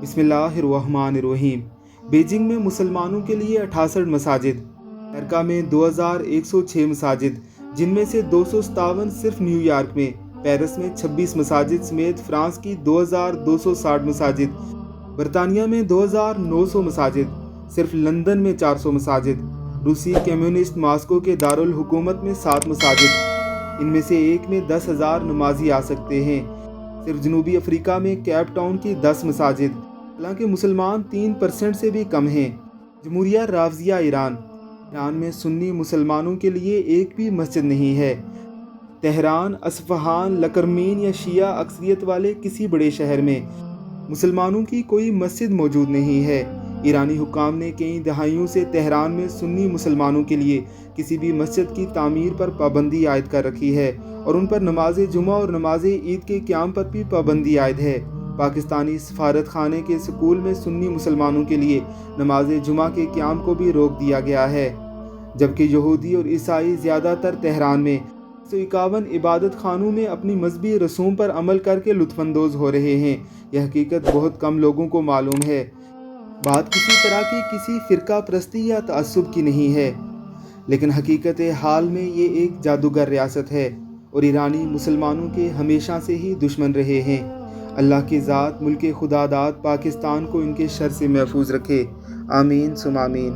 बिस्मिल्लाहिर्रहमानिर्रहीम। बीजिंग में मुसलमानों के लिए 68 मसाजिद, अमेरिका में 2106 मसाजिद, जिनमें से 257 सिर्फ न्यूयॉर्क में, पेरिस में 26 मसाजिद समेत फ्रांस की 2260 मसाजिद, बरतानिया में 2900 मसाजिद, सिर्फ लंदन में 400 मसाजिद, रूसी कम्युनिस्ट मास्को के दारुल हुकूमत में 7 मसाजिद, इनमें से एक में 10,000 नमाजी आ सकते हैं। सिर्फ जनूबी अफ्रीका में केप टाउन की 10 मसाजिद, हालांकि मुसलमान 3% से भी कम हैं। जमहूरिया रावजिया ईरान में सुन्नी मुसलमानों के लिए एक भी मस्जिद नहीं है। तेहरान, अस्फहान, लकरमीन या शिया अक्सरियत वाले किसी बड़े शहर में मुसलमानों की कोई मस्जिद मौजूद नहीं है। ईरानी हुक्काम ने कई दहाइयों से तेहरान में सुन्नी मुसलमानों के लिए किसी भी मस्जिद की तामीर पर पाबंदी आयद कर रखी है और उन पर नमाज जुमा और नमाज ईद के क़याम पर भी पाबंदी आयद है। पाकिस्तानी सफारत खाने के स्कूल में सुन्नी मुसलमानों के लिए नमाज जुमा के क़याम को भी रोक दिया गया है, जबकि यहूदी और ईसाई ज़्यादातर तेहरान में 151 इबादत खानों में अपनी मजहबी रसूम पर अमल करके लुत्फ़अंदोज़ हो रहे हैं। यह हकीकत बहुत कम लोगों को मालूम है। बात किसी तरह की किसी फ़िरका परस्ती या तअस्सुब की नहीं है, लेकिन हकीकत हाल में ये एक जादूगर रियासत है और ईरानी मुसलमानों के हमेशा से ही दुश्मन रहे हैं। अल्लाह की ज़ात मुल्क खुदादाद पाकिस्तान को इनके शर से महफूज रखे। आमीन सुम आमीन।